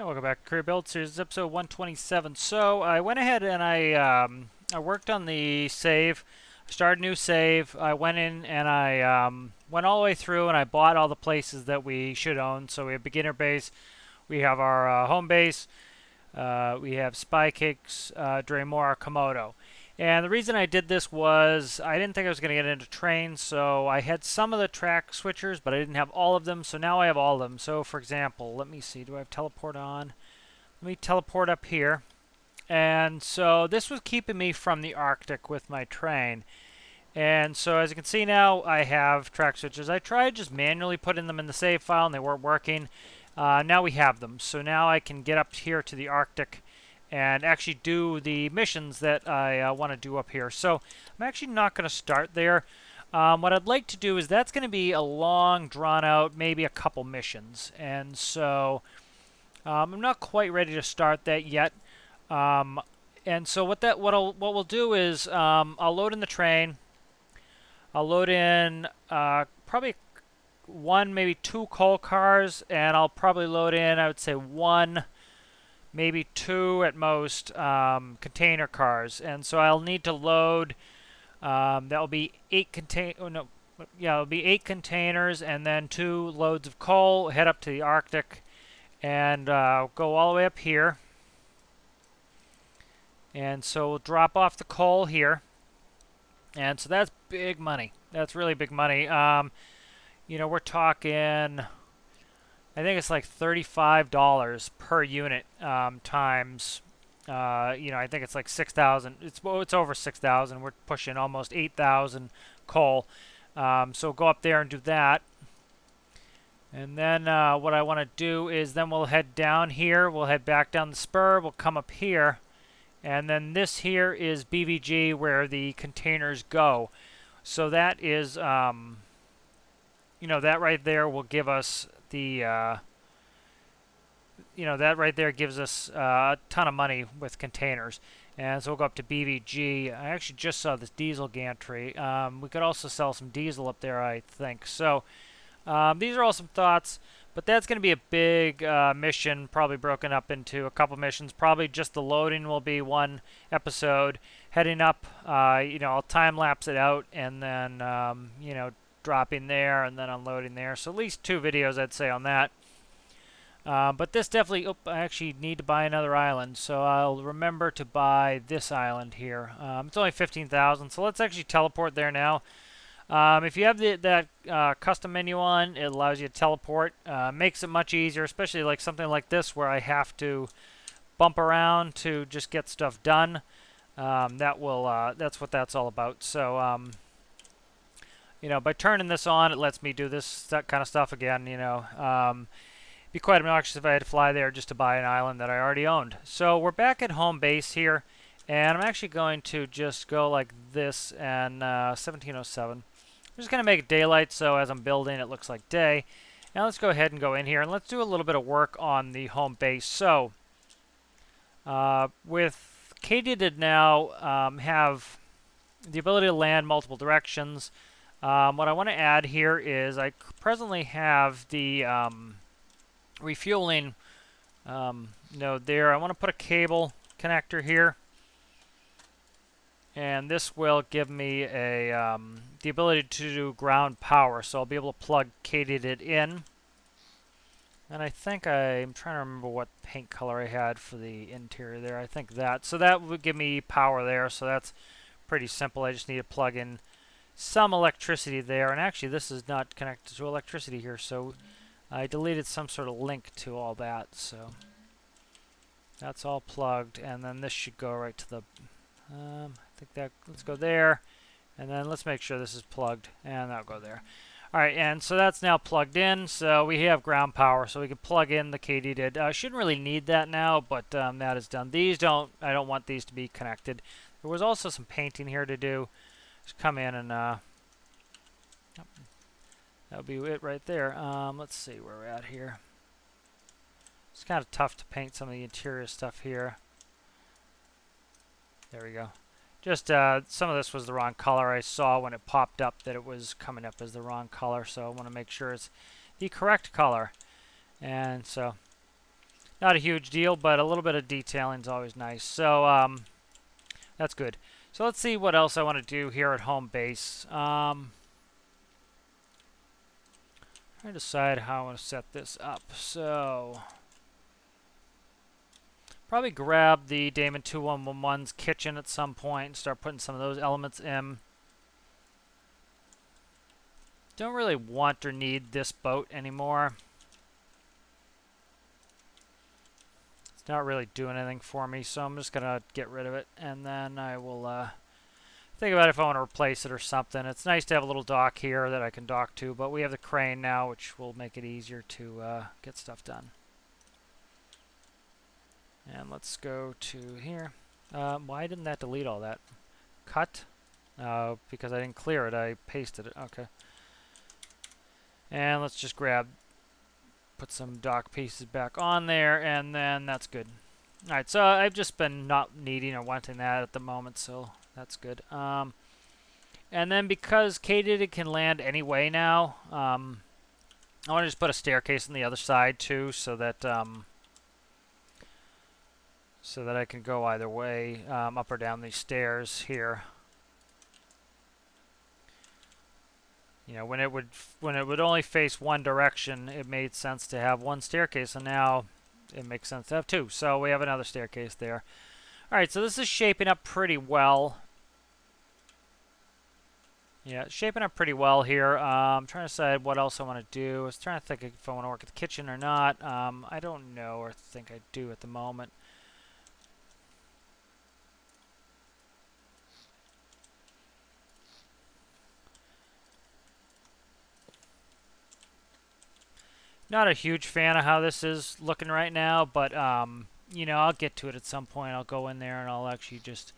Hey, welcome back to Career Build Series, episode 127. So I went ahead and I worked on the save, started a new save. I went in and I went all the way through and I bought all the places that we should own. So we have beginner base, we have our home base, we have Spy Cakes, Draymore, Komodo. And the reason I did this was I didn't think I was going to get into trains, so I had some of the track switchers, but I didn't have all of them, so now I have all of them. So for example, let me see, do I have teleport on? Let me teleport up here. And so this was keeping me from the Arctic with my train. And so as you can see now, I have track switches. I tried just manually putting them in the save file and they weren't working. Now we have them. So now I can get up here to the Arctic and actually do the missions that I want to do up here. So I'm actually not going to start there. What I'd like to do is that's going to be a long, drawn out, maybe a couple missions. And so I'm not quite ready to start that yet. And so what we'll do is I'll load in the train. I'll load in probably one, maybe two coal cars, and I'll probably load in, I would say, one, maybe two at most container cars. And so I'll need to load, that'll be it'll be 8 containers and then 2 loads of coal, head up to the Arctic, and go all the way up here. And so we'll drop off the coal here. And so that's big money. That's really big money. You know, we're talking, I think it's like $35 per unit times, you know, I think it's like 6,000. It's over 6,000. We're pushing almost 8,000 coal. So go up there and do that. And then what I want to do is then we'll head down here. We'll head back down the spur. We'll come up here. And then this here is BVG where the containers go. So that is, you know, that right there will give us the, you know, that right there gives us a ton of money with containers. And so we'll go up to BVG. I actually just saw this diesel gantry. We could also sell some diesel up there, I think. So these are all some thoughts. But that's going to be a big mission, probably broken up into a couple missions. Probably just the loading will be one episode. Heading up, you know, I'll time-lapse it out and then, you know, dropping there and then unloading there. So at least 2 videos, I'd say, on that. But this definitely, I actually need to buy another island. So I'll remember to buy this island here. It's only 15,000, so let's actually teleport there now. If you have that custom menu on, it allows you to teleport. Makes it much easier, especially like something like this where I have to bump around to just get stuff done. That's what that's all about. So, you know, by turning this on, it lets me do that kind of stuff again. You know, be quite obnoxious if I had to fly there just to buy an island that I already owned. So we're back at home base here, and I'm actually going to just go like this and 1707. I'm just going to make it daylight so as I'm building it looks like day. Now let's go ahead and go in here and let's do a little bit of work on the home base. So with Katydid now have the ability to land multiple directions. What I want to add here is I presently have the refueling node there. I want to put a cable connector here. And this will give me a the ability to do ground power, so I'll be able to plug Katydid in. And I think I'm trying to remember what paint color I had for the interior there. I think that. So that would give me power there, so that's pretty simple. I just need to plug in some electricity there. And actually, this is not connected to electricity here, so I deleted some sort of link to all that. So that's all plugged, and then this should go right to the... I think that, let's go there, and then let's make sure this is plugged, and that'll go there. Alright, and so that's now plugged in, so we have ground power, so we can plug in the Katydid. Shouldn't really need that now, but that is done. I don't want these to be connected. There was also some painting here to do. Just come in and, that'll be it right there. Let's see where we're at here. It's kind of tough to paint some of the interior stuff here. There we go. Just some of this was the wrong color. I saw when it popped up that it was coming up as the wrong color, so I want to make sure it's the correct color. And so Not a huge deal, but a little bit of detailing is always nice. So that's good. So let's see what else I want to do here at home base. Trying to decide how I want to set this up. So probably grab the Damon 2111's kitchen at some point and start putting some of those elements in. Don't really want or need this boat anymore. It's not really doing anything for me, so I'm just going to get rid of it. And then I will think about if I want to replace it or something. It's nice to have a little dock here that I can dock to, but we have the crane now, which will make it easier to get stuff done. And let's go to here. Why didn't that delete all that? Cut? Because I didn't clear it. I pasted it. Okay. And let's just put some dock pieces back on there, and then that's good. All right, so I've just been not needing or wanting that at the moment, so that's good. And then because Kated can land anyway now, I want to just put a staircase on the other side too, so that I can go either way, up or down these stairs here. You know, when it would only face one direction, it made sense to have one staircase, and now it makes sense to have two. So we have another staircase there. All right, so this is shaping up pretty well. Yeah, it's shaping up pretty well here. I'm trying to decide what else I want to do. I was trying to think if I want to work at the kitchen or not. I don't know or think I do at the moment. Not a huge fan of how this is looking right now, but you know, I'll get to it at some point. I'll go in there and I'll actually just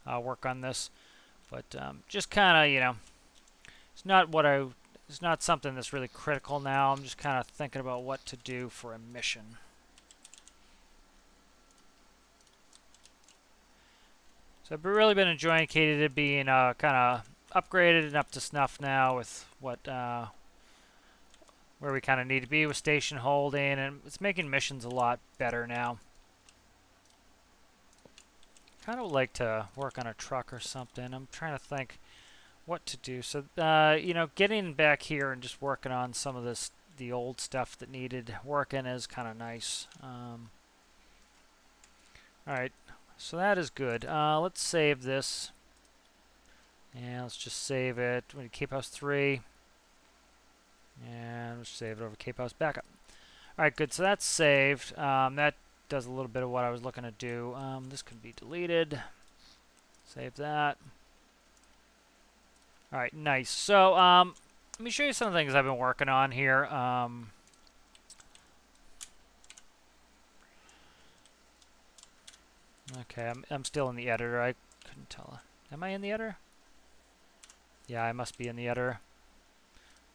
work on this. But just kind of, you know, it's not something that's really critical now. I'm just kind of thinking about what to do for a mission. So I've really been enjoying Kated being kind of upgraded and up to snuff now with what where we kind of need to be with station holding, and it's making missions a lot better now. Kind of would like to work on a truck or something. I'm trying to think what to do. So, you know, getting back here and just working on some of the old stuff that needed working is kind of nice. All right, so that is good. Let's save this. And let's just save it. We need Cape House 3. And we'll save it over Cape House Backup. All right, good. So that's saved. That does a little bit of what I was looking to do. This could be deleted. Save that. All right, nice. So let me show you some of the things I've been working on here. Okay, I'm still in the editor. I couldn't tell. Am I in the editor? Yeah, I must be in the editor.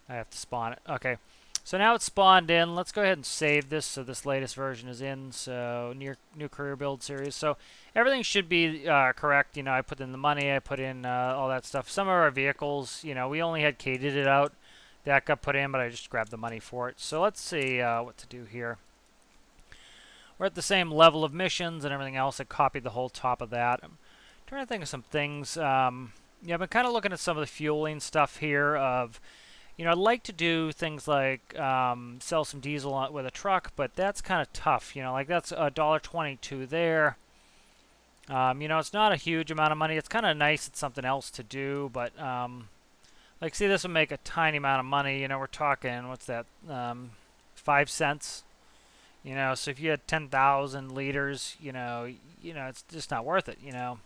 I have to spawn it. Okay, so now it's spawned in. Let's go ahead and save this so this latest version is in. So new career build series. So everything should be correct. You know, I put in the money. I put in all that stuff. Some of our vehicles, you know, we only had Kated it out. That got put in, but I just grabbed the money for it. So let's see what to do here. We're at the same level of missions and everything else. I copied the whole top of that. I'm trying to think of some things. Yeah, I've been kind of looking at some of the fueling stuff here of, you know, I'd like to do things like sell some diesel with a truck, but that's kind of tough. You know, like that's $1.22 there. You know, it's not a huge amount of money. It's kind of nice. It's something else to do, but like, see, this would make a tiny amount of money. You know, we're talking, what's that, 5 cents? You know, so if you had 10,000 liters, you know, it's just not worth it. You know,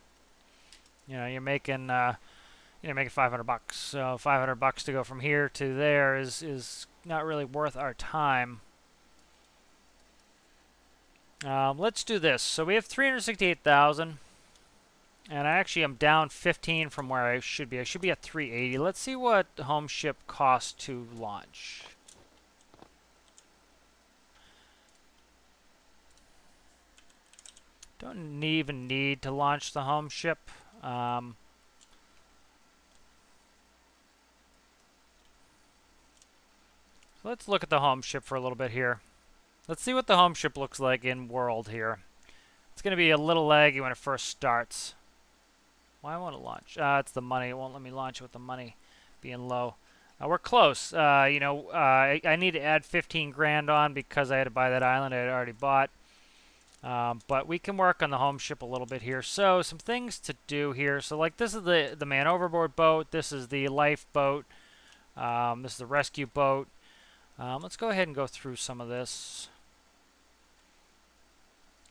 you're making making $500. So $500 to go from here to there is not really worth our time. Let's do this. So we have 368,000, and I actually am down 15 from where I should be. I should be at 380. Let's see what the home ship costs to launch. Don't even need to launch the home ship. Let's look at the home ship for a little bit here. Let's see what the home ship looks like in world here. It's going to be a little laggy when it first starts. Why won't it launch? It's the money. It won't let me launch with the money being low. We're close. I need to add 15 grand on because I had to buy that island I had already bought. But we can work on the home ship a little bit here. So some things to do here. So like this is the man overboard boat. This is the lifeboat. This is the rescue boat. Let's go ahead and go through some of this.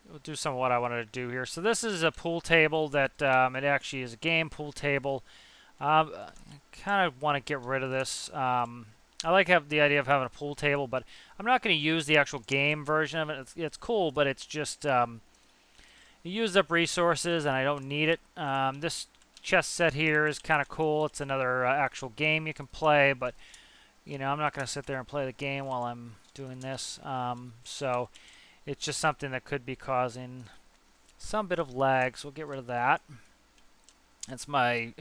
We'll do some of what I wanted to do here. So this is a pool table that it actually is a game pool table. I kind of want to get rid of this. I like the idea of having a pool table, but I'm not going to use the actual game version of it. It's cool, but it's just it used up resources, and I don't need it. This chess set here is kind of cool. It's another actual game you can play, but you know I'm not going to sit there and play the game while I'm doing this. So it's just something that could be causing some bit of lag, so we'll get rid of that. That's my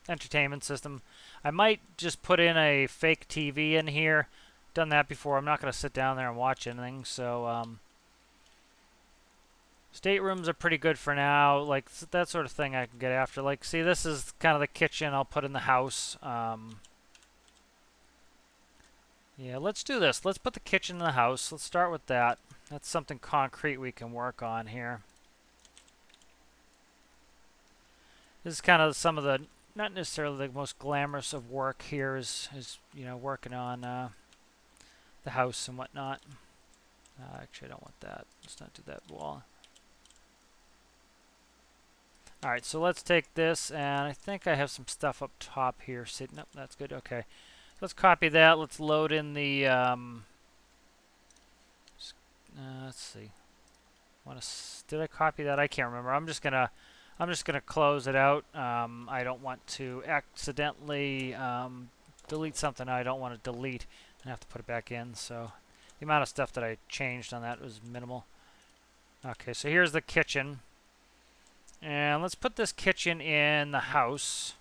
entertainment system. I might just put in a fake TV in here. Done that before. I'm not going to sit down there and watch anything. So staterooms are pretty good for now. Like that sort of thing I can get after. Like see, this is kind of the kitchen I'll put in the house. Yeah, let's do this. Let's put the kitchen in the house. Let's start with that. That's something concrete we can work on here. This is kind of some of the, not necessarily the most glamorous of work here is you know, working on the house and whatnot. Actually, I don't want that. Let's not do that wall. Alright, so let's take this, and I think I have some stuff up top here sitting up. That's good. Okay. Let's copy that. Let's load in the, let's see. Did I copy that? I can't remember. I'm just gonna close it out. I don't want to accidentally delete something I don't want to delete and have to put it back in. So the amount of stuff that I changed on that was minimal. Okay, so here's the kitchen. And let's put this kitchen in the house.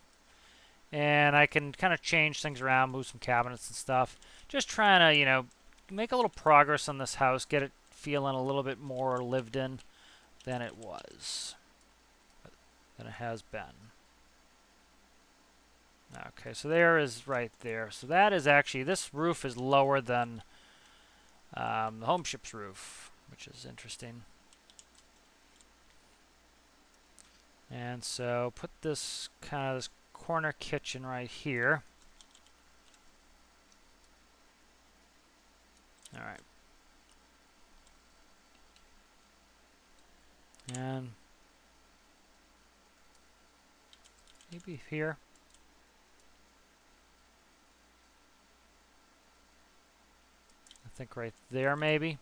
And I can kind of change things around, move some cabinets and stuff. Just trying to, you know, make a little progress on this house, get it feeling a little bit more lived in than it was, than it has been. Okay, so there is right there. So that is actually, this roof is lower than the home ship's roof, which is interesting. And so put this kind of this corner kitchen right here. All right. And maybe here. I think right there maybe.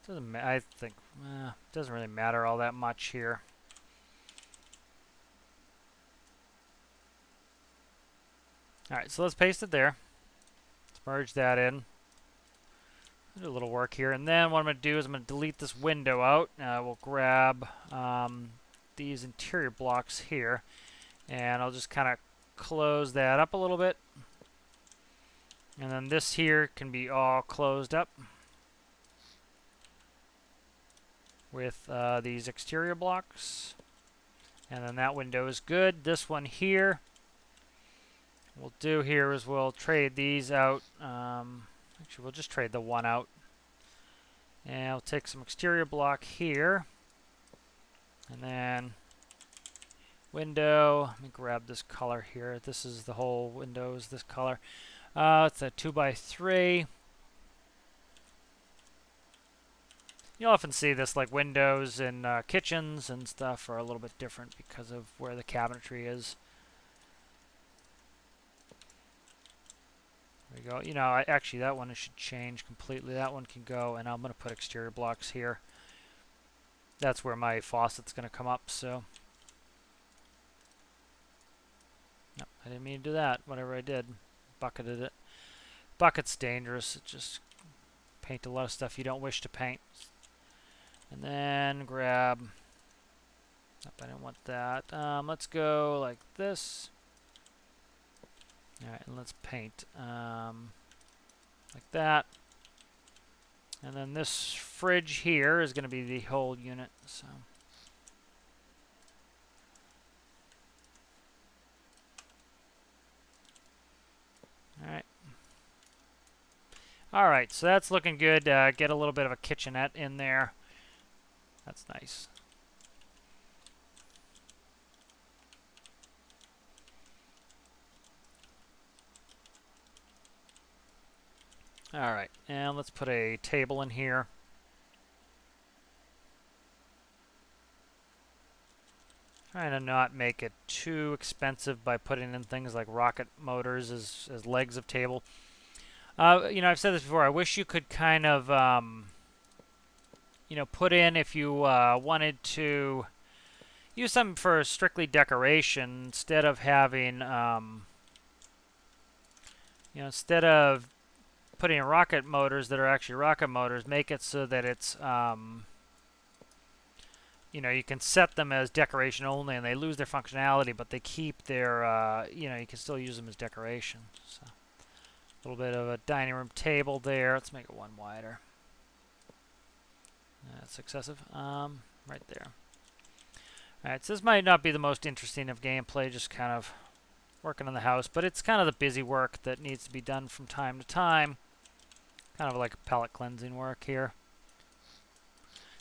I think doesn't really matter all that much here. All right, so let's paste it there. Let's merge that in. Do a little work here, and then what I'm going to do is I'm going to delete this window out. We'll grab these interior blocks here, and I'll just kind of close that up a little bit. And then this here can be all closed up with these exterior blocks. And then that window is good. This one here, what we'll do here is we'll trade these out. Actually, we'll just trade the one out. And I'll take some exterior block here. And then window, let me grab this color here. This is the whole window is this color. It's a 2x3. You'll often see this, like windows in kitchens and stuff are a little bit different because of where the cabinetry is. There we go. You know, actually that one should change completely. That one can go, and I'm going to put exterior blocks here. That's where my faucet's going to come up, so. No, I didn't mean to do that. Whatever I did, bucketed it. Bucket's dangerous. It just paint a lot of stuff you don't wish to paint. And then grab, nope, I didn't want that. Let's go like this. All right, and let's paint like that. And then this fridge here is going to be the whole unit. So. All right. All right, so that's looking good. Get a little bit of a kitchenette in there. That's nice. All right, and let's put a table in here. Trying to not make it too expensive by putting in things like rocket motors as legs of table. You know, I've said this before. I wish you could kind of, you know, put in if you wanted to use something for strictly decoration instead of having, you know, instead of putting in rocket motors that are actually rocket motors, make it so that it's, you know, you can set them as decoration only, and they lose their functionality, but they keep their, you know, you can still use them as decoration. So, a little bit of a dining room table there. Let's make it one wider. That's excessive. Right there. All right, so this might not be the most interesting of gameplay, just kind of working on the house, but it's kind of the busy work that needs to be done from time to time. Kind of like palette cleansing work here.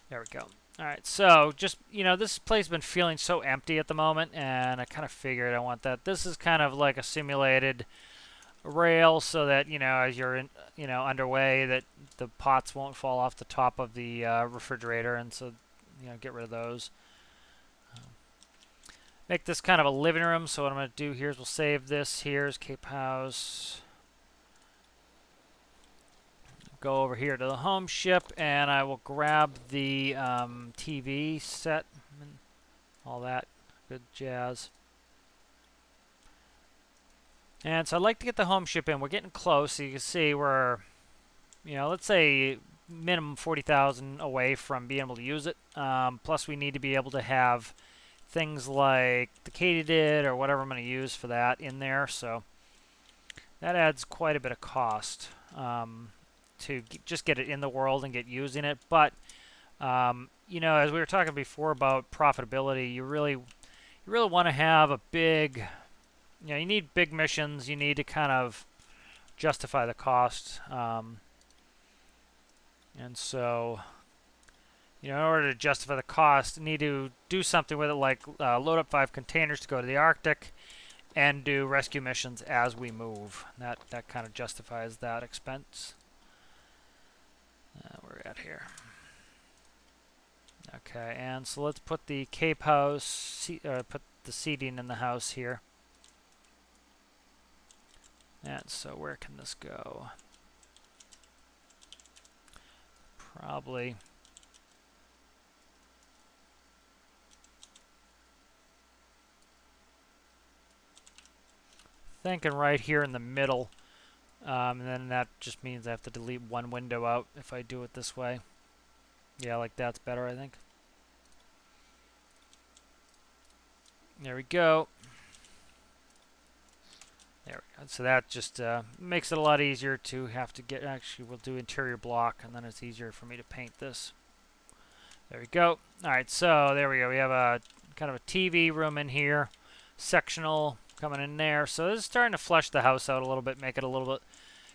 There we go. All right, so just, you know, this place has been feeling so empty at the moment, and I kind of figured I want that. This is kind of like a simulated rail so that, you know, as you're, you know, underway, that the pots won't fall off the top of the refrigerator, and so, you know, get rid of those. Make this kind of a living room, so what I'm going to do here is we'll save this. Here's Cape House. Go over here to the home ship, and I will grab the TV set and all that good jazz. And so I'd like to get the home ship in. We're getting close. So you can see we're, you know, let's say minimum 40,000 away from being able to use it. Plus we need to be able to have things like the katydid or whatever I'm going to use for that in there. So that adds quite a bit of cost. To just get it in the world and get using it. But you know, as we were talking before about profitability, you really want to have a big, you know, you need big missions. You need to kind of justify the cost, and so, you know, in order to justify the cost, you need to do something with it, like load up 5 containers to go to the Arctic and do rescue missions as we move. That kind of justifies that expense. Where we're at here. Okay, and so let's put the Cape House, put the seating in the house here. And so where can this go? Probably. Thinking right here in the middle. And then that just means I have to delete one window out if I do it this way. Yeah, like that's better, I think. There we go. There we go. So that just makes it a lot easier to have to get, actually we'll do interior block, and then it's easier for me to paint this. There we go. Alright, so there we go. We have a kind of a TV room in here. Sectional coming in there. So this is starting to flesh the house out a little bit, make it a little bit,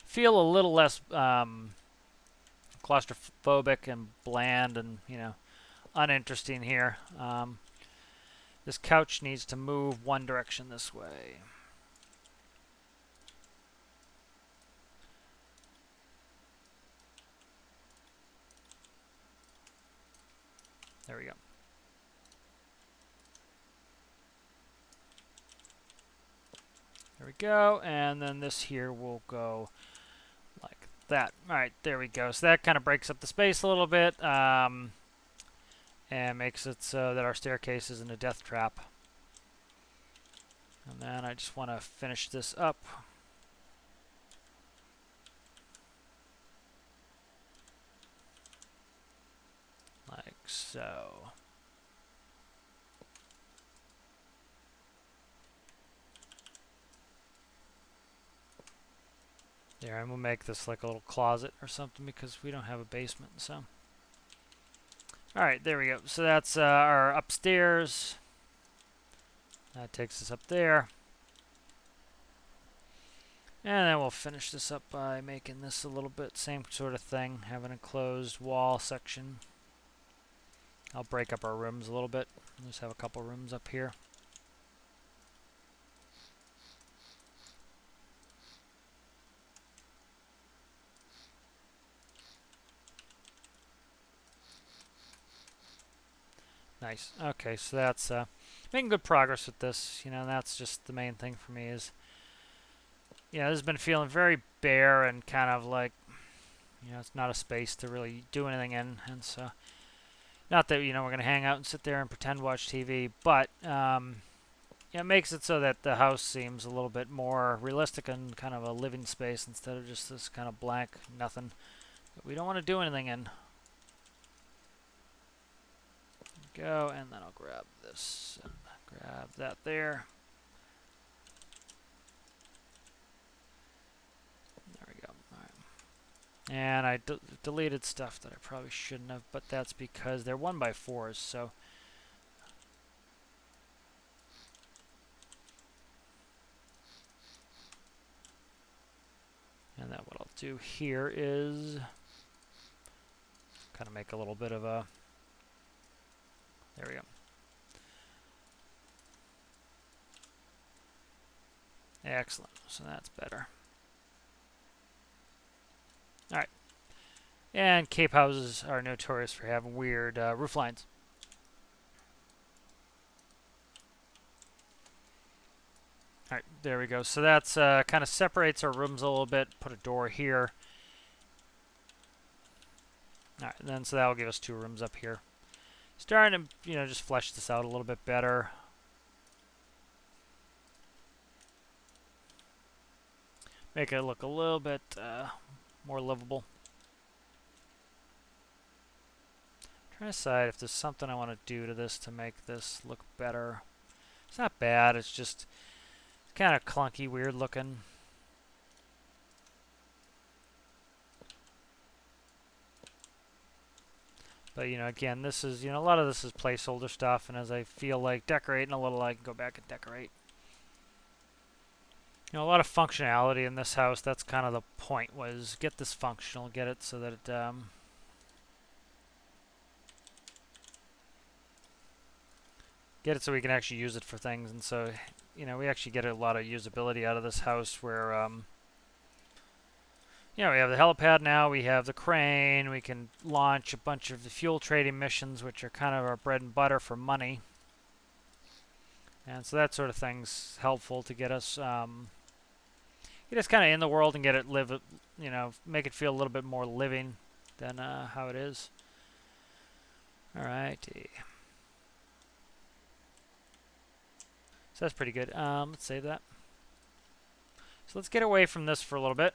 feel a little less claustrophobic and bland and, you know, uninteresting here. This couch needs to move one direction this way. There we go. There we go, and then this here will go like that. All right, there we go. So that kind of breaks up the space a little bit, and makes it so that our staircase isn't a death trap. And then I just want to finish this up. Like so. There, and we'll make this like a little closet or something because we don't have a basement. So, all right, there we go. So that's our upstairs. That takes us up there. And then we'll finish this up by making this a little bit same sort of thing, have an enclosed wall section. I'll break up our rooms a little bit. Just have a couple rooms up here. Nice. Okay, so that's making good progress with this. You know, that's just the main thing for me is, you know, this has been feeling very bare and kind of like, you know, it's not a space to really do anything in. And so, not that, you know, we're going to hang out and sit there and pretend watch TV, but it makes it so that the house seems a little bit more realistic and kind of a living space instead of just this kind of blank nothing that we don't want to do anything in. Go, and then I'll grab this and grab that there. There we go. All right. And I deleted stuff that I probably shouldn't have, but that's because they're 1x4s, so. And then what I'll do here is kind of make a little bit of a, there we go. Excellent, so that's better. All right, and Cape houses are notorious for having weird roof lines. All right, there we go. So that's kind of separates our rooms a little bit. Put a door here. All right, and then so that will give us 2 rooms up here. Starting to, you know, just flesh this out a little bit better. Make it look a little bit more livable. Trying to decide if there's something I want to do to this to make this look better. It's not bad. It's just kind of clunky, weird looking. But, you know, again, this is, you know, a lot of this is placeholder stuff, and as I feel like decorating a little, I can go back and decorate. You know, a lot of functionality in this house. That's kind of the point, was get this functional, get it so that it, get it so we can actually use it for things. And so, you know, we actually get a lot of usability out of this house where, you know, we have the helipad now, we have the crane, we can launch a bunch of the fuel trading missions, which are kind of our bread and butter for money. And so that sort of thing's helpful to get us, get us kind of in the world and get it live, you know, make it feel a little bit more living than how it is. Alrighty. So that's pretty good. Let's save that. So let's get away from this for a little bit.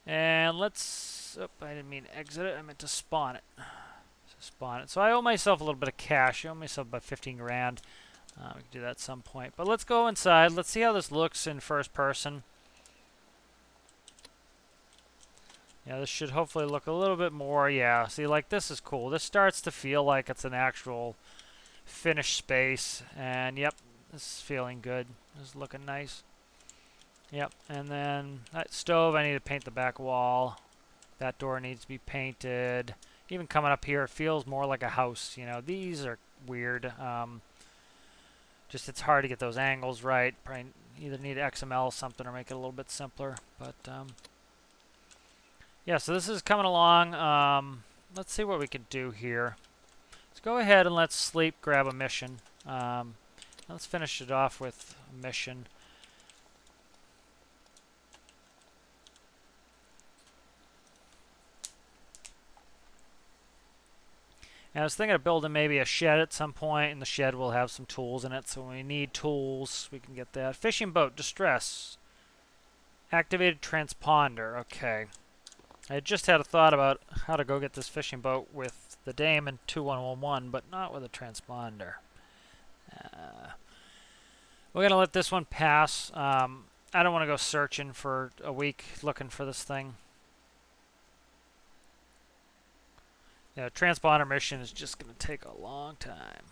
And let's, oh, I didn't mean to exit it, I meant to spawn it. So I owe myself a little bit of cash. I owe myself about 15 grand. We can do that at some point. But let's go inside. Let's see how this looks in first person. Yeah, this should hopefully look a little bit more, yeah. See, like, this is cool. This starts to feel like it's an actual finished space. And, yep, this is feeling good. This is looking nice. Yep, and then that stove, I need to paint the back wall. That door needs to be painted. Even coming up here, it feels more like a house. You know, these are weird. Just it's hard to get those angles right. Probably either need XML or something or make it a little bit simpler. But yeah, so this is coming along. Let's see what we can do here. Let's go ahead and let's sleep, grab a mission. Let's finish it off with a mission. And I was thinking of building maybe a shed at some point, and the shed will have some tools in it, so when we need tools, we can get that. Fishing boat, distress. Activated transponder, okay. I just had a thought about how to go get this fishing boat with the Dame and 2111, but not with a transponder. We're going to let this one pass. I I don't want to go searching for a week looking for this thing. Yeah, transponder mission is just going to take a long time.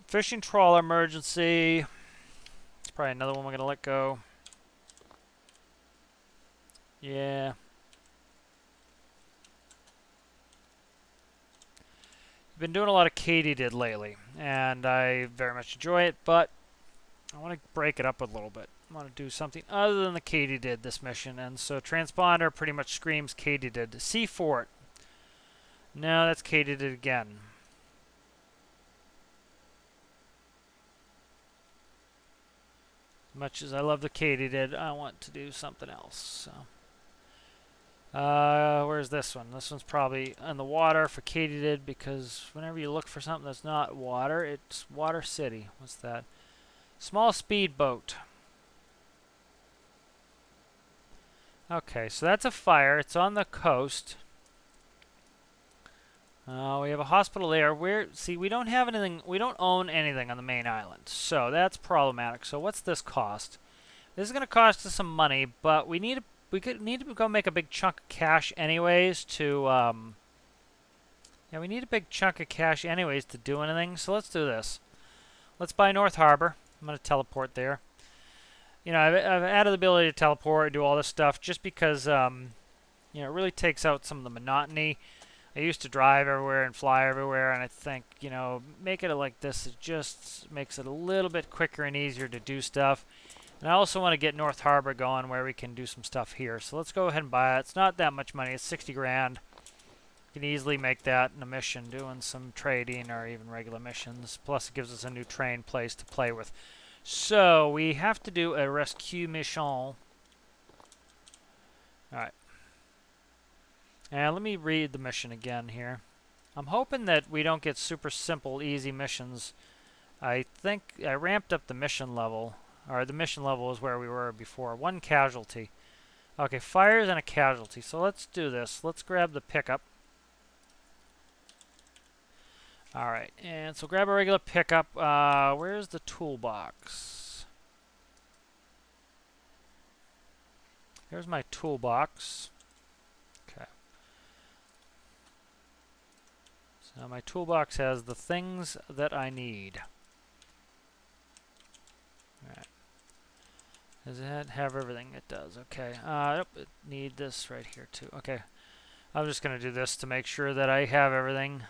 Fishing trawler emergency. It's probably another one we're going to let go. Yeah. I've been doing a lot of katydid lately, and I very much enjoy it, but I want to break it up a little bit. I want to do something other than the katydid this mission, and so transponder pretty much screams katydid. Sea fort. No, that's katydid again. Much as I love the katydid, I want to do something else. So, where's this one? This one's probably in the water for katydid, because whenever you look for something that's not water, it's Water City. What's that? Small speedboat. Okay, so that's a fire. It's on the coast. We have a hospital there. See, we don't have anything. We don't own anything on the main island, so that's problematic. So what's this cost? This is going to cost us some money, but we need to go make a big chunk of cash anyways to. Yeah, we need a big chunk of cash anyways to do anything. So let's do this. Let's buy North Harbor. I'm going to teleport there. You know, I've added the ability to teleport and do all this stuff just because, you know, it really takes out some of the monotony. I used to drive everywhere and fly everywhere, and I think, you know, making it like this, it just makes it a little bit quicker and easier to do stuff. And I also want to get North Harbor going where we can do some stuff here. So let's go ahead and buy it. It's not that much money. It's 60 grand. You can easily make that in a mission doing some trading or even regular missions. Plus, it gives us a new train place to play with. So we have to do a rescue mission. All right. And let me read the mission again here. I'm hoping that we don't get super simple, easy missions. I think I ramped up the mission level. Or the mission level is where we were before. 1 casualty. Okay, fires and a casualty. So let's do this. Let's grab the pickup. Alright, and so grab a regular pickup. Where's the toolbox? Here's my toolbox. Okay. So my toolbox has the things that I need. Alright. Does it have everything? It does. Okay. Nope, it need this right here too. Okay. I'm just going to do this to make sure that I have everything.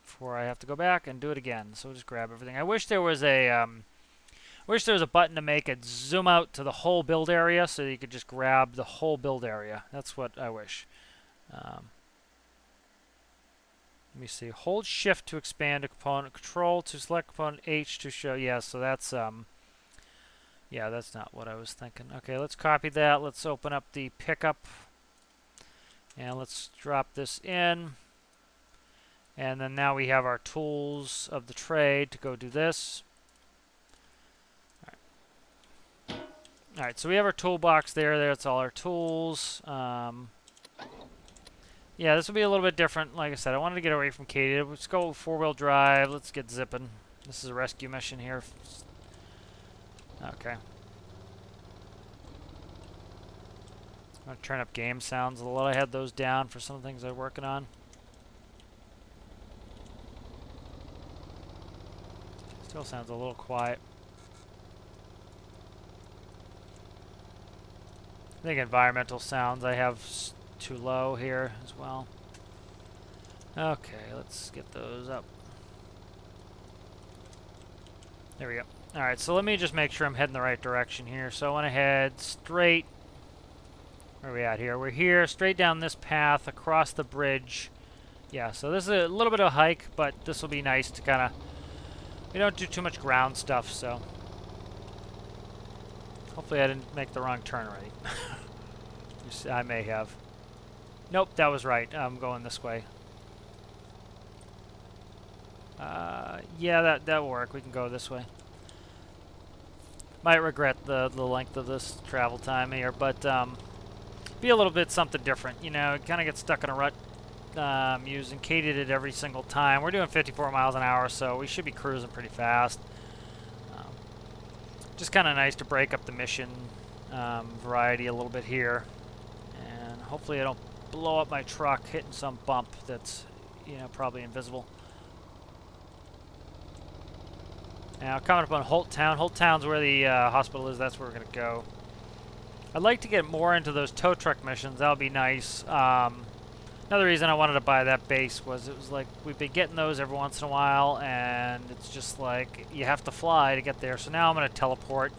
Before I have to go back and do it again. So we'll just grab everything. I wish there was a button to make it zoom out to the whole build area so you could just grab the whole build area. That's what I wish. Let me see. Hold shift to expand a component, control to select component, H to show. Yeah, so that's yeah, that's not what I was thinking. Okay, let's copy that. Let's open up the pickup and let's drop this in. And then now we have our tools of the trade to go do this. Alright, so we have our toolbox there. That's all our tools. Yeah, this will be a little bit different. Like I said, I wanted to get away from Katie. Let's go 4-wheel drive. Let's get zipping. This is a rescue mission here. Okay. I'm going to turn up game sounds a little. I had those down for some things I'm working on. Still sounds a little quiet. I think environmental sounds I have too low here as well. Okay, let's get those up. There we go. Alright, so let me just make sure I'm heading the right direction here. So I want to head straight. Where are we at here? We're here, straight down this path, across the bridge. Yeah, so this is a little bit of a hike, but this will be nice to kind of... We don't do too much ground stuff, so... Hopefully I didn't make the wrong turn already. I may have. Nope, that was right. I'm going this way. Yeah, that'll work. We can go this way. Might regret the length of this travel time here, but be a little bit something different. You know, kind of get stuck in a rut using katydid every single time. We're doing 54 miles an hour, so we should be cruising pretty fast. Just kind of nice to break up the mission variety a little bit here. And hopefully I don't blow up my truck hitting some bump that's, you know, probably invisible. Now coming up on Holt Town. Holt Town's where the hospital is. That's where we're going to go. I'd like to get more into those tow truck missions. That would be nice. Another reason I wanted to buy that base was it was like we've been getting those every once in a while, and it's just like you have to fly to get there. So now I'm going to teleport.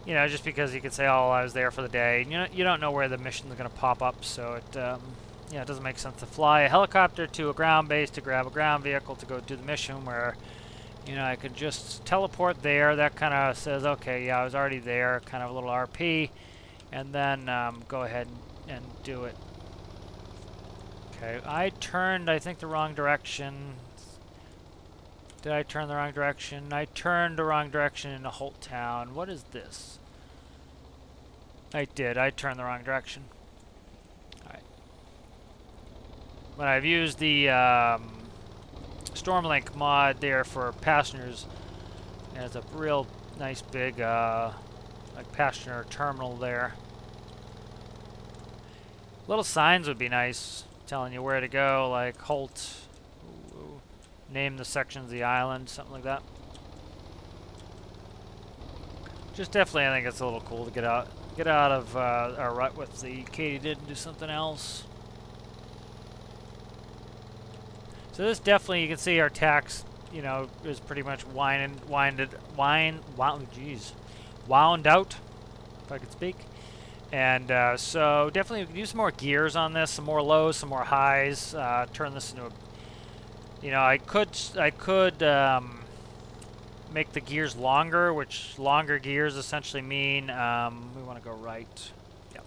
You know, just because you could say, "Oh, I was there for the day." And you don't know where the mission's going to pop up, so it yeah, it doesn't make sense to fly a helicopter to a ground base to grab a ground vehicle to go do the mission where, you know, I could just teleport there. That kind of says, okay, yeah, I was already there, kind of a little RP, and then go ahead and do it. Okay, I turned, I think, the wrong direction. Did I turn the wrong direction? I turned the wrong direction into Holt Town. What is this? I did. I turned the wrong direction. Alright. But I've used the Stormlink mod there for passengers. And it's a real nice big like passenger terminal there. Little signs would be nice, telling you where to go, like Holt. Name the sections of the island, something like that. Just definitely, I think it's a little cool to get out of our rut with the Katydid and do something else. So this definitely, you can see our tax, you know, is pretty much wound out, if I could speak. And so definitely we could use some more gears on this, some more lows, some more highs. Turn this into a, you know, I could make the gears longer, which longer gears essentially mean we want to go right. Yep.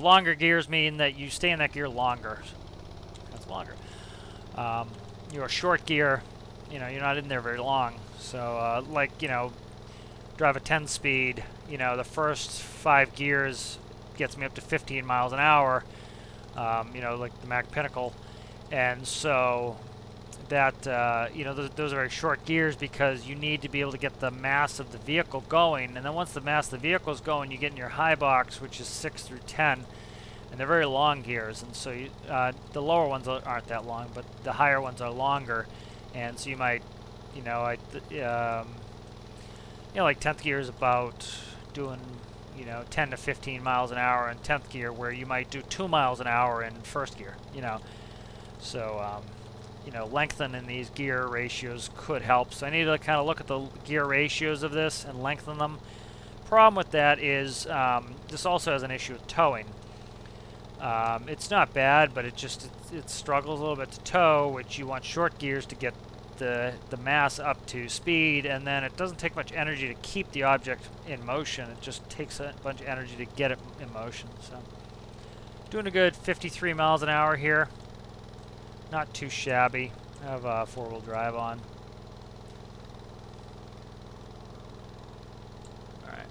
Longer gears mean that you stay in that gear longer. That's longer. You're a short gear, you know, you're not in there very long. So like, you know, drive a 10 speed, you know, the first 5 gears gets me up to 15 miles an hour, you know, like the Mac Pinnacle. And so that, you know, those are very short gears because you need to be able to get the mass of the vehicle going. And then once the mass of the vehicle is going, you get in your high box, which is 6 through 10. And they're very long gears. And so you, the lower ones aren't that long, but the higher ones are longer. And so you might, you know, you know, like 10th gear is about doing, you know, 10 to 15 miles an hour in 10th gear, where you might do 2 miles an hour in first gear, you know. So, you know, lengthening these gear ratios could help. So I need to kind of look at the gear ratios of this and lengthen them. Problem with that is this also has an issue with towing. It's not bad, but it struggles a little bit to tow, which you want short gears to get the mass up to speed, and then it doesn't take much energy to keep the object in motion. It just takes a bunch of energy to get it in motion. So doing a good 53 miles an hour here. Not too shabby. I have a 4-wheel drive on. Alright.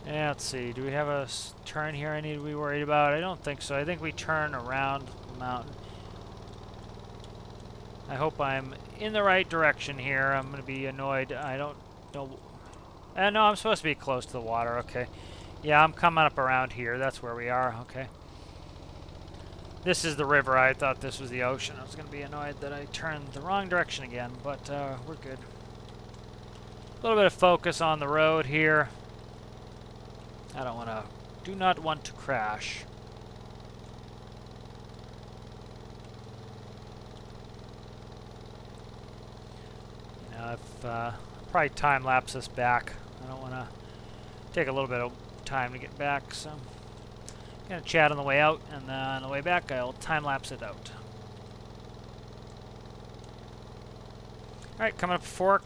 Yeah, let's see. Do we have a turn here I need to be worried about? I don't think so. I think we turn around the mountain. I hope I'm in the right direction here. I'm going to be annoyed. I don't know. No, I'm supposed to be close to the water. Okay. Yeah, I'm coming up around here. That's where we are. Okay. This is the river. I thought this was the ocean. I was going to be annoyed that I turned the wrong direction again, but we're good. A little bit of focus on the road here. I do not want to crash. You know, I've probably time-lapse this back. I don't want to take a little bit of time to get back, so I'm going to chat on the way out, and then on the way back I'll time-lapse it out. Alright, coming up Fork.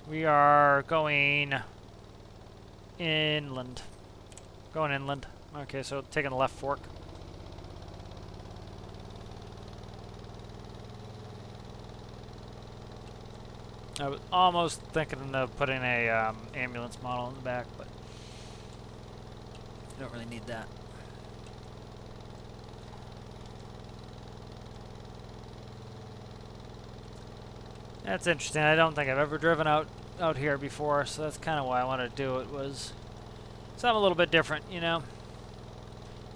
We are going inland. Going inland. Okay, so taking the left fork. I was almost thinking of putting a ambulance model in the back, but I don't really need that. That's interesting. I don't think I've ever driven out here before, so that's kind of why I wanted to do it, was something a little bit different, you know.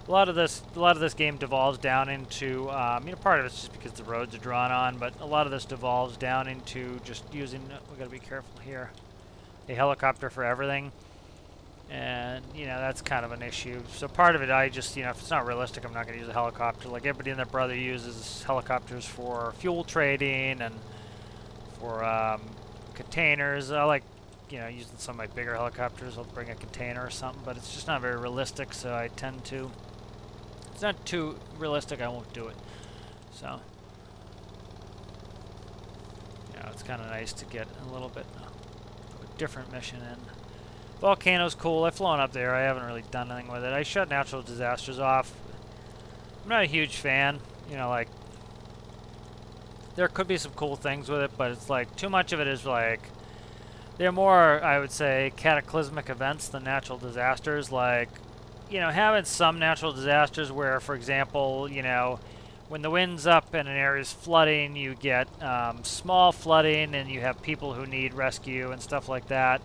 A lot of this game devolves down into, you know, part of it's just because the roads are drawn on, but a lot of this devolves down into just using, we gotta be careful here, a helicopter for everything. And, you know, that's kind of an issue. So part of it, I just, you know, if it's not realistic, I'm not going to use a helicopter. Like everybody and their brother uses helicopters for fuel trading and for containers. I like, you know, using some of my bigger helicopters. I'll bring a container or something, but it's just not very realistic, so I tend to, if it's not too realistic, I won't do it. So, you know, it's kind of nice to get a little bit of a different mission in. Volcano's cool. I've flown up there. I haven't really done anything with it. I shut natural disasters off. I'm not a huge fan. You know, like, there could be some cool things with it, but it's like, too much of it is like, they're more, I would say, cataclysmic events than natural disasters. Like, you know, having some natural disasters where, for example, you know, when the wind's up and an area's flooding, you get small flooding and you have people who need rescue and stuff like that.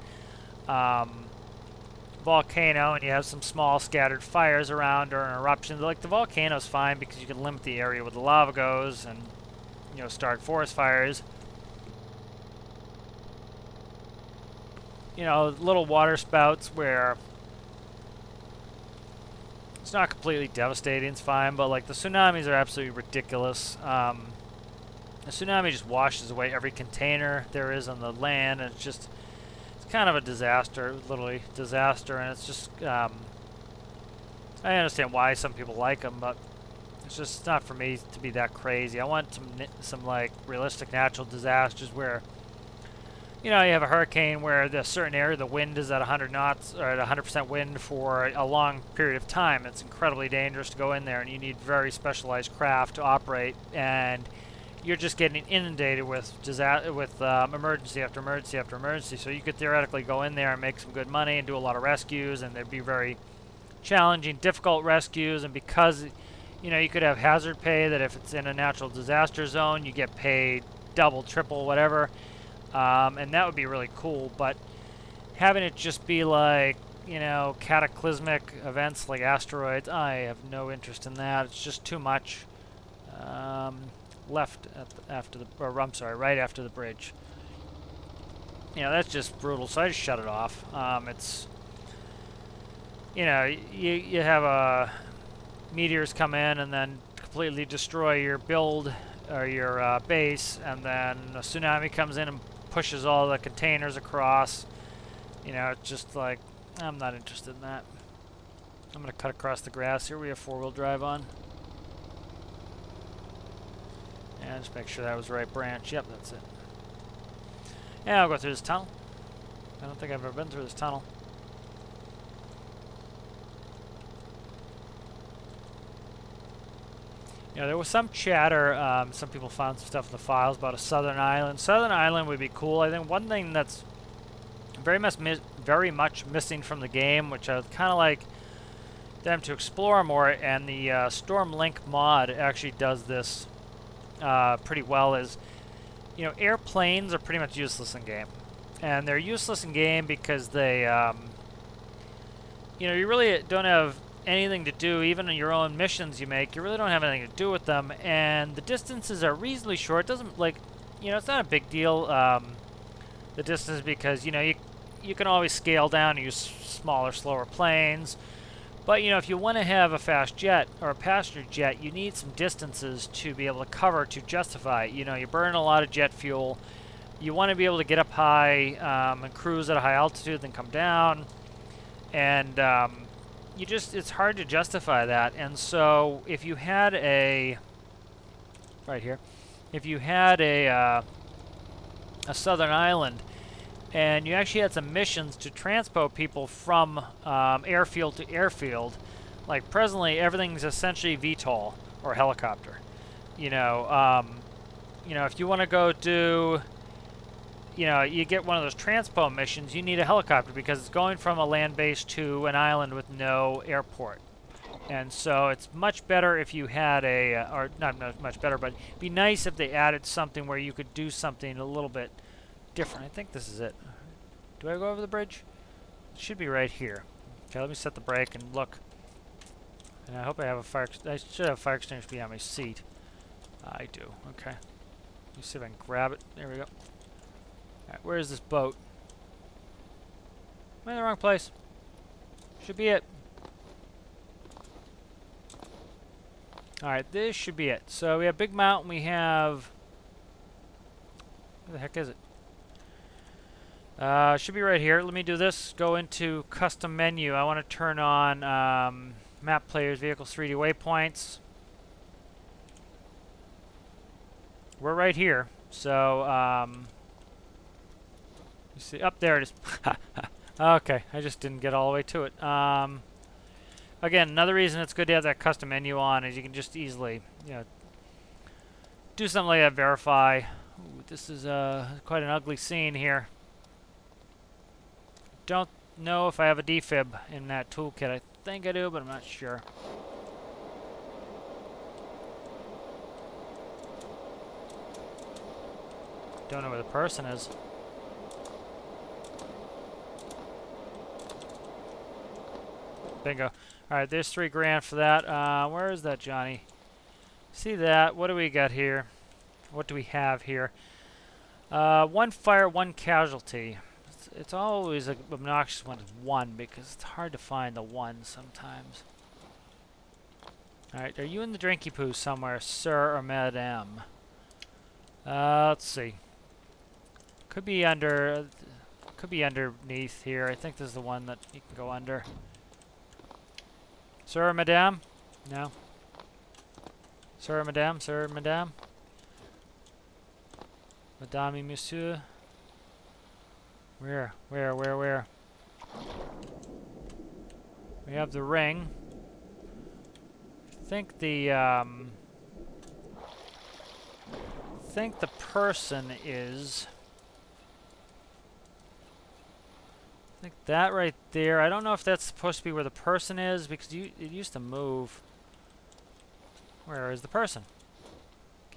Volcano and you have some small scattered fires around or an eruption. Like the volcano's fine because you can limit the area where the lava goes and, you know, start forest fires. You know, little water spouts where it's not completely devastating, it's fine, but like the tsunamis are absolutely ridiculous. The tsunami just washes away every container there is on the land, and it's kind of a disaster, literally disaster, and it's just, I understand why some people like them, but it's just not for me to be that crazy. I want some like realistic natural disasters where, you know, you have a hurricane where the certain area, the wind is at 100 knots or at 100% wind for a long period of time. It's incredibly dangerous to go in there, and you need very specialized craft to operate, and you're just getting inundated with emergency after emergency after emergency. So you could theoretically go in there and make some good money and do a lot of rescues, and they'd be very challenging, difficult rescues. And because, you know, you could have hazard pay that if it's in a natural disaster zone, you get paid double, triple, whatever, and that would be really cool. But having it just be like, you know, cataclysmic events like asteroids, I have no interest in that. It's just too much. Left after the, or I'm sorry, right after the bridge. You know, that's just brutal. So I just shut it off. It's, you know, you have meteors come in and then completely destroy your build or your base, and then a tsunami comes in and pushes all the containers across. You know, it's just like, I'm not interested in that. I'm gonna cut across the grass here. We have 4-wheel drive on. And just make sure that was the right branch. Yep, that's it. And I'll go through this tunnel. I don't think I've ever been through this tunnel. You know, there was some chatter, some people found some stuff in the files about a southern island. Southern island would be cool. I think one thing that's very much missing from the game, which I would kind of like them to explore more, and the Stormlink mod actually does this pretty well, is, you know, airplanes are pretty much useless in game. And they're useless in game because they, you know, you really don't have anything to do, even in your own missions you make, you really don't have anything to do with them, and the distances are reasonably short. It doesn't, like, you know, it's not a big deal, the distance, because, you know, you can always scale down and use smaller, slower planes. But, you know, if you want to have a fast jet or a passenger jet, you need some distances to be able to cover to justify it. You know, you burn a lot of jet fuel. You want to be able to get up high and cruise at a high altitude, then come down. And it's hard to justify that. And so if you had a, right here, if you had a southern island, and you actually had some missions to transpo people from airfield to airfield. Like presently, everything's essentially VTOL or helicopter. You know, if you want to go do, you know, you get one of those transpo missions, you need a helicopter because it's going from a land base to an island with no airport. And so it's much better if you had a, or not much better, but it'd be nice if they added something where you could do something a little bit different. I think this is it. Do I go over the bridge? It should be right here. Okay, let me set the brake and look. And I hope I have a fire, I should have a fire extinguisher behind my seat. I do, okay. Let me see if I can grab it. There we go. Alright, where is this boat? Am I in the wrong place? Should be it. Alright, this should be it. So we have Big Mountain, we have... Where the heck is it? Should be right here. Let me do this. Go into custom menu. I want to turn on map players, vehicles, 3D waypoints. We're right here. So, you see, up there it is. Okay, I just didn't get all the way to it. Again, another reason it's good to have that custom menu on is you can just easily, you know, do something like that, verify. Ooh, this is quite an ugly scene here. Don't know if I have a defib in that toolkit. I think I do, but I'm not sure. Don't know where the person is. Bingo. Alright, there's $3,000 for that. Where is that, Johnny? See that? What do we got here? What do we have here? 1 fire, 1 casualty. It's always an obnoxious when it's 1 because it's hard to find the 1 sometimes. Alright, are you in the drinky poo somewhere, sir or madam? Let's see. Could be under... could be underneath here. I think this is the one that you can go under. Sir or madame? No. Sir or madame? Sir or madame? Madame et monsieur? Where? Where? We have the ring. I think the person is... I think that right there. I don't know if that's supposed to be where the person is because it used to move. Where is the person?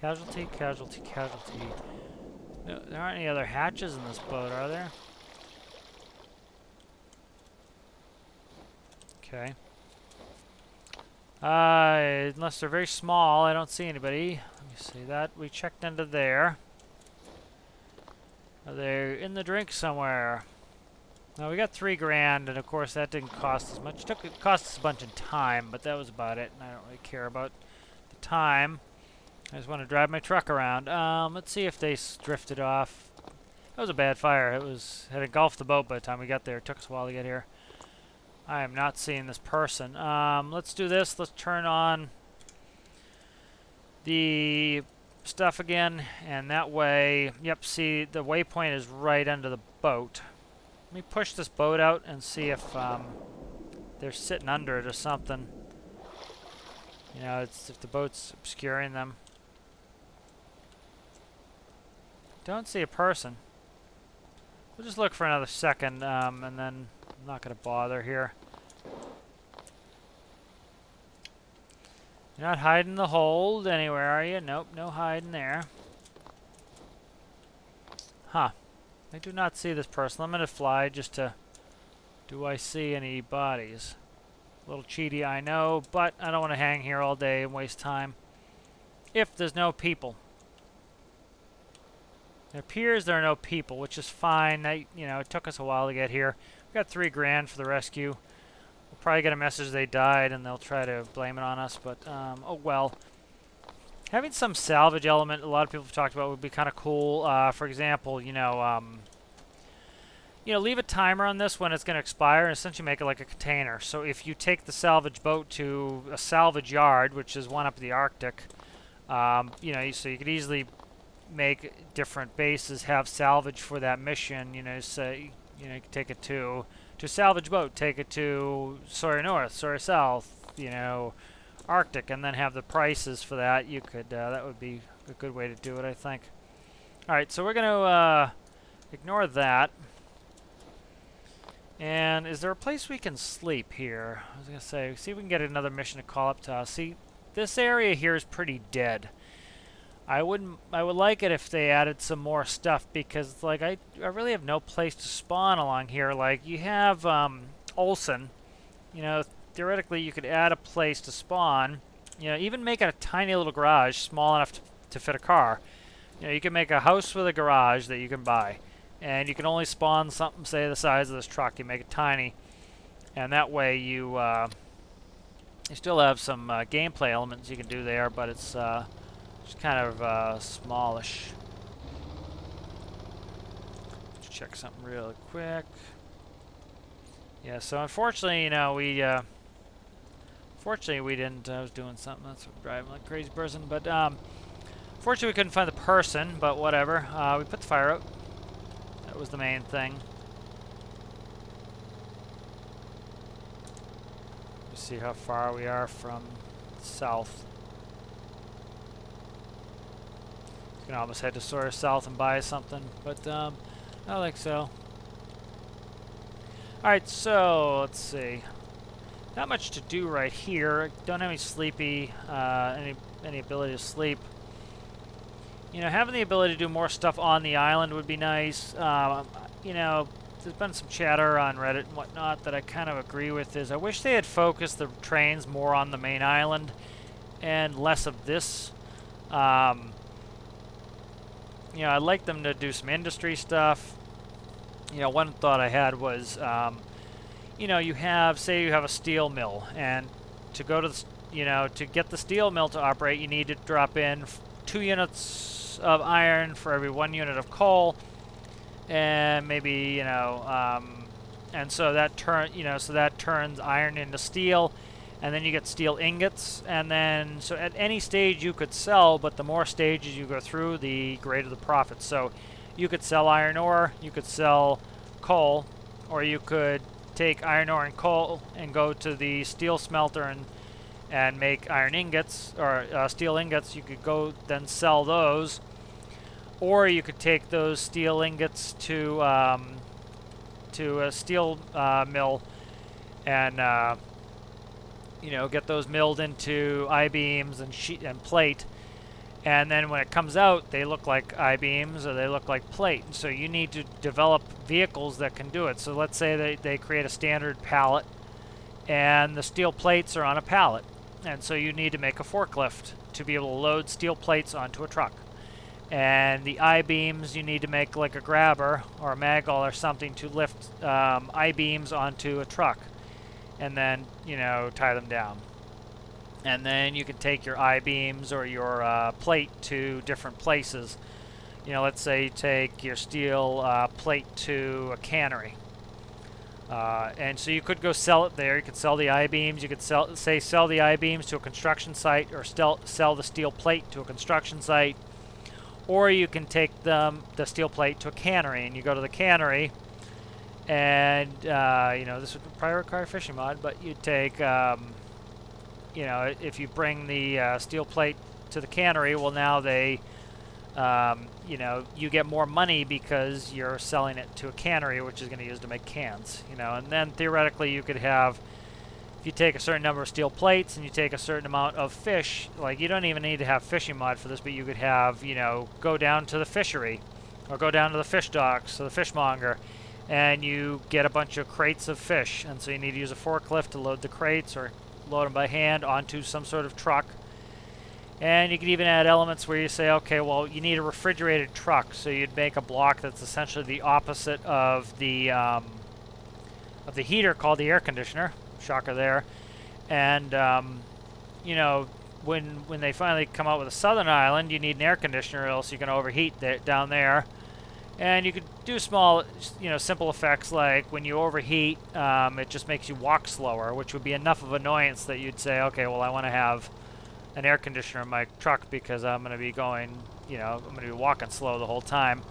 Casualty, casualty, casualty. No, there aren't any other hatches in this boat, are there? Okay. Unless they're very small, I don't see anybody. Let me see that. We checked into there. Are they in the drink somewhere? Now we got $3,000, and of course that didn't cost as much. It cost us a bunch of time, but that was about it. And I don't really care about the time. I just want to drive my truck around. Let's see if they drifted off. That was a bad fire. It had engulfed the boat by the time we got there. It took us a while to get here. I am not seeing this person. Let's do this. Let's turn on the stuff again, and that way, yep, see, the waypoint is right under the boat. Let me push this boat out and see if they're sitting under it or something. You know, it's if the boat's obscuring them. Don't see a person. We'll just look for another second, and then I'm not going to bother here. You're not hiding the hold anywhere, are you? Nope, no hiding there. Huh. I do not see this person. I'm going to fly just to... Do I see any bodies? A little cheaty, I know, but I don't want to hang here all day and waste time. If there's no people. It appears there are no people, which is fine. You know, it took us a while to get here. We got $3,000 for the rescue. We'll probably get a message they died, and they'll try to blame it on us. But oh well. Having some salvage element, a lot of people have talked about, would be kind of cool. For example, you know, leave a timer on this when it's going to expire, and essentially make it like a container. So if you take the salvage boat to a salvage yard, which is one up in the Arctic, you know, so you could easily make different bases have salvage for that mission. You know, say, you know, you could take it to a salvage boat, take it to Sawyer North, Sawyer South, you know, Arctic, and then have the prices for that. You could that would be a good way to do it, I think. All right, so we're going to ignore that, And is there a place we can sleep here? I was going to say, see if we can get another mission to call up to us. See, this area here is pretty dead. I would like it if they added some more stuff, because like I really have no place to spawn along here. Like you have Olson, you know, theoretically you could add a place to spawn. You know, even make it a tiny little garage, small enough to fit a car. You know, you can make a house with a garage that you can buy, and you can only spawn something, say the size of this truck. You make it tiny, and that way you still have some gameplay elements you can do there, but it's just kind of smallish. Let's check something real quick. Yeah, so unfortunately, you know, fortunately we didn't, I was doing something, that's what I'm driving like a crazy person, but fortunately we couldn't find the person, but whatever. We put the fire out. That was the main thing. Let's see how far we are from south. You can almost head to sort of south and buy something, but I don't think so. Alright, so let's see. Not much to do right here. Don't have any sleepy, any ability to sleep. You know, having the ability to do more stuff on the island would be nice. You know, there's been some chatter on Reddit and whatnot that I kind of agree with. Is I wish they had focused the trains more on the main island and less of this. You know, I'd like them to do some industry stuff. You know, one thought I had was, you know, say you have a steel mill, and to go to the, you know, to get the steel mill to operate, you need to drop in 2 units of iron for every 1 unit of coal, and maybe, you know, and so that turns iron into steel, and then you get steel ingots, and then so at any stage you could sell, but the more stages you go through, the greater the profit. So you could sell iron ore, you could sell coal, or you could take iron ore and coal and go to the steel smelter and make iron ingots or steel ingots. You could go then sell those, or you could take those steel ingots to a steel mill and you know, get those milled into I-beams and sheet and plate, and then when it comes out they look like I-beams or they look like plate. And so you need to develop vehicles that can do it. So let's say they create a standard pallet and the steel plates are on a pallet, and so you need to make a forklift to be able to load steel plates onto a truck. And the I-beams, you need to make like a grabber or a maggle or something to lift I-beams onto a truck and then, you know, tie them down. And then you can take your I-beams or your plate to different places. You know, let's say you take your steel plate to a cannery. And so you could go sell it there. You could sell the I-beams. You could sell the I-beams to a construction site, or sell the steel plate to a construction site. Or you can take the steel plate to a cannery, and you go to the cannery, and you know, this would probably require a fishing mod, but you take, you know, if you bring the steel plate to the cannery, well, now they, you know, you get more money because you're selling it to a cannery, which is going to use to make cans, you know. And then theoretically you could have, if you take a certain number of steel plates and you take a certain amount of fish, like you don't even need to have fishing mod for this, but you could have, you know, go down to the fishery or go down to the fish docks, so the fishmonger, and you get a bunch of crates of fish, and so you need to use a forklift to load the crates or load them by hand onto some sort of truck. And you can even add elements where you say, okay, well, you need a refrigerated truck, so you'd make a block that's essentially the opposite of the heater, called the air conditioner. Shocker there. And you know, when they finally come out with a southern island, you need an air conditioner, or else you can overheat down there. And you could do small, you know, simple effects like when you overheat, it just makes you walk slower, which would be enough of annoyance that you'd say, okay, well, I want to have an air conditioner in my truck because I'm going to be going, you know, I'm going to be walking slow the whole time.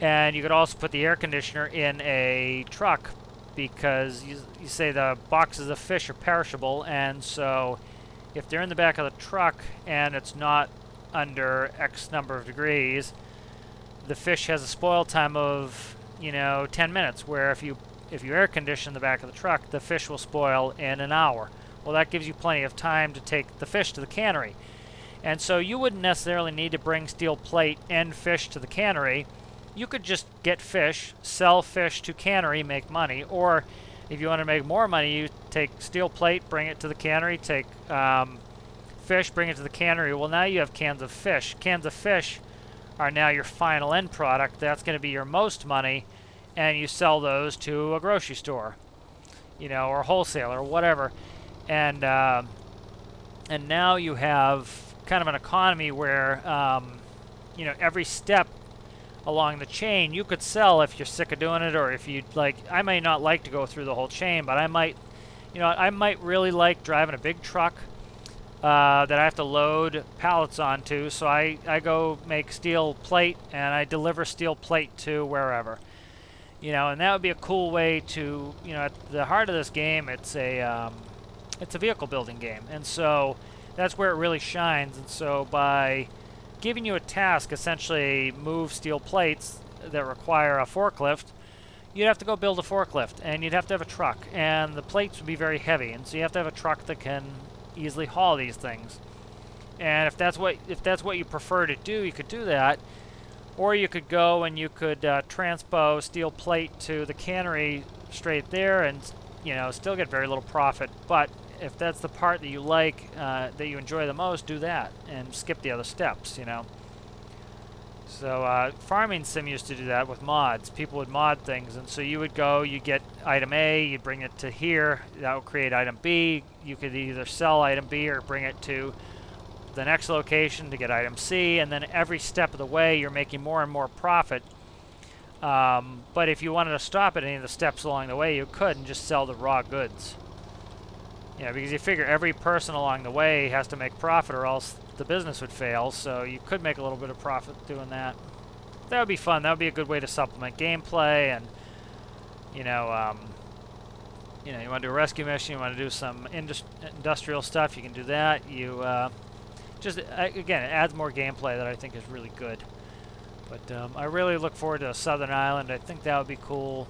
And you could also put the air conditioner in a truck because you say the boxes of fish are perishable, and so if they're in the back of the truck and it's not under X number of degrees, the fish has a spoil time of, you know, 10 minutes, where if you if you air condition the back of the truck, the fish will spoil in an hour. Well, that gives you plenty of time to take the fish to the cannery. And so you wouldn't necessarily need to bring steel plate and fish to the cannery. You could just get fish, sell fish to cannery, make money. Or if you want to make more money, you take steel plate, bring it to the cannery, take fish, bring it to the cannery. Well, now you have cans of fish. Cans of fish are now your final end product. That's going to be your most money, and you sell those to a grocery store, you know, or a wholesaler or whatever. And now you have kind of an economy where, you know, every step along the chain you could sell if you're sick of doing it, or if you like. I may not like to go through the whole chain, but I might, you know, I might really like driving a big truck that I have to load pallets onto. So I go make steel plate and I deliver steel plate to wherever, you know, and that would be a cool way to, you know, at the heart of this game, it's a vehicle building game, and so that's where it really shines. And so by giving you a task, essentially move steel plates that require a forklift, you'd have to go build a forklift, and you'd have to have a truck, and the plates would be very heavy, and so you have to have a truck that can easily haul these things. And if that's what you prefer to do, you could do that, or you could go and you could transpo steel plate to the cannery straight there, and, you know, still get very little profit. But if that's the part that you like, that you enjoy the most, do that and skip the other steps, you know. So Farming Sim used to do that with mods. People would mod things, and so you would go, you get item A, you bring it to here, that would create item B. You could either sell item B or bring it to the next location to get item C, and then every step of the way you're making more and more profit. But if you wanted to stop at any of the steps along the way, you could and just sell the raw goods. You know, because you figure every person along the way has to make profit or else the business would fail, so you could make a little bit of profit doing that. That would be fun. That would be a good way to supplement gameplay. And, you know, you want to do a rescue mission, you want to do some industrial stuff, you can do that. You just, again, it adds more gameplay that I think is really good. But I really look forward to a Southern Island. I think that would be cool.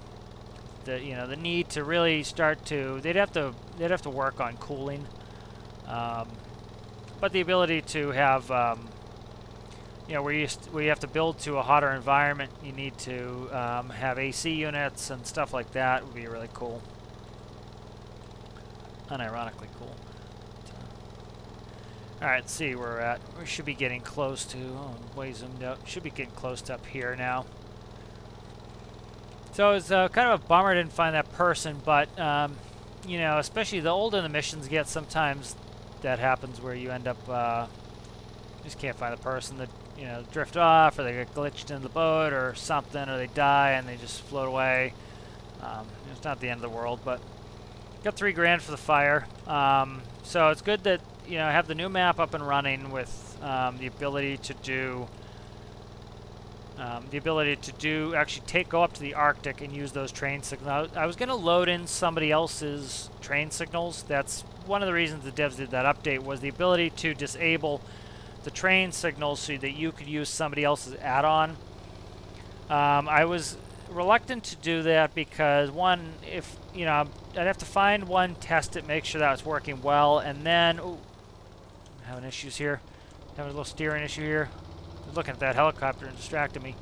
The, you know, the need to really start to, they'd have to work on cooling, but the ability to have, you know, where you have to build to a hotter environment, you need to have AC units and stuff like that would be really cool, unironically cool. All right, let's see where we're at. We should be getting close to, oh, way zoomed out. Should be getting close to up here now. So it's kind of a bummer I didn't find that person, but, you know, especially the older the missions get, sometimes that happens where you end up, you just can't find the person, that, you know, drift off, or they get glitched in the boat or something, or they die and they just float away. It's not the end of the world, but got $3 grand for the fire. So it's good that, you know, I have the new map up and running with the ability to do actually go up to the Arctic and use those train signals. I was going to load in somebody else's train signals. That's one of the reasons the devs did that update, was the ability to disable the train signals so that you could use somebody else's add-on. I was reluctant to do that because, one, if, you know, I'd have to find one, test it, make sure that it's working well, and then, ooh, I'm having issues here. Having a little steering issue here. Looking at that helicopter and distracted me.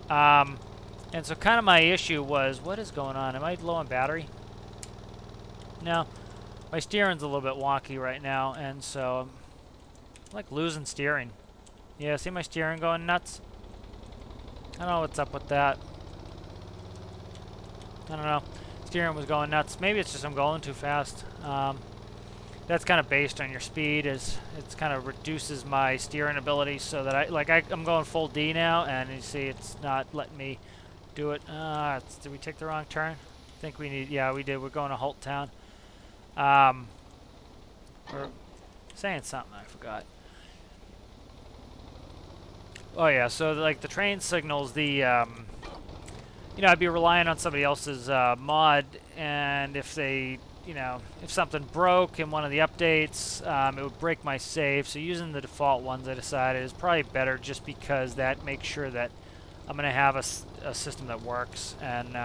And so kind of my issue was, what is going on? Am I low on battery? No. My steering's a little bit wonky right now, and so I'm like losing steering. Yeah, see my steering going nuts? I don't know what's up with that. I don't know. Steering was going nuts. Maybe it's just I'm going too fast. That's kind of based on your speed. It's kind of reduces my steering ability so that I'm going full D now, and you see it's not letting me do it. Did we take the wrong turn? I think we need, yeah, we did. We're going to Holt Town. We're saying something, I forgot. Oh yeah, so like the train signals, the you know, I'd be relying on somebody else's mod, and if they, you know, if something broke in one of the updates, it would break my save. So using the default ones, I decided is probably better, just because that makes sure that I'm going to have a system that works. And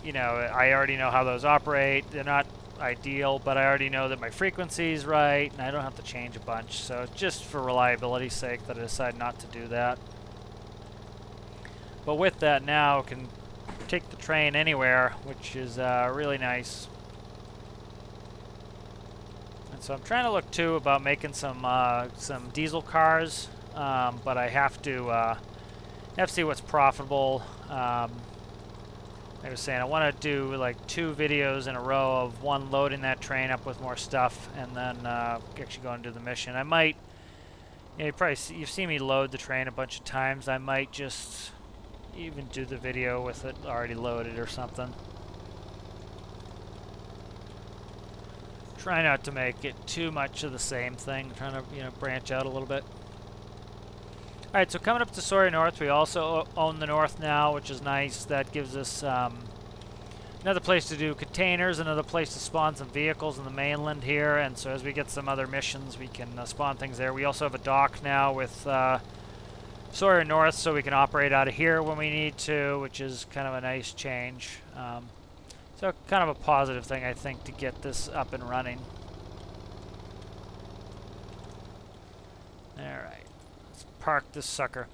you know, I already know how those operate. They're not ideal, but I already know that my frequency is right, and I don't have to change a bunch. So just for reliability's sake that I decided not to do that. But with that now, I can take the train anywhere, which is really nice. And so I'm trying to look too about making some diesel cars, but I have to see what's profitable. I was saying I want to do like 2 videos in a row of one loading that train up with more stuff, and then actually go and do the mission. I might, you know, you've seen me load the train a bunch of times. I might just even do the video with it already loaded or something. Try not to make it too much of the same thing. Trying to, you know, branch out a little bit. All right, so coming up to Sawyer North, we also own the North now, which is nice. That gives us another place to do containers, another place to spawn some vehicles in the mainland here, and so as we get some other missions, we can spawn things there. We also have a dock now with Sawyer North, so we can operate out of here when we need to, which is kind of a nice change. So kind of a positive thing, I think, to get this up and running. All right. Park this sucker.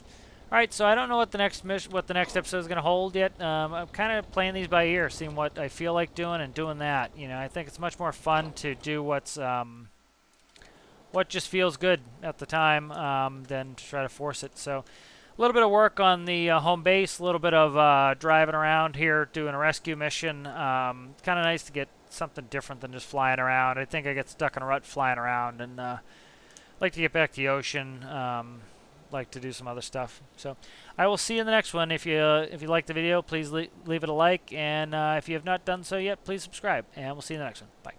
All right, so I don't know what the next episode is going to hold yet. I'm kind of playing these by ear, seeing what I feel like doing and doing that. You know, I think it's much more fun to do what just feels good at the time than to try to force it. So a little bit of work on the home base, a little bit of driving around here, doing a rescue mission. Kind of nice to get something different than just flying around. I think I get stuck in a rut flying around, and like to get back to the ocean. Like to do some other stuff. So I will see you in the next one. If you like the video, please leave it a like, and if you have not done so yet, please subscribe, and we'll see you in the next one. Bye.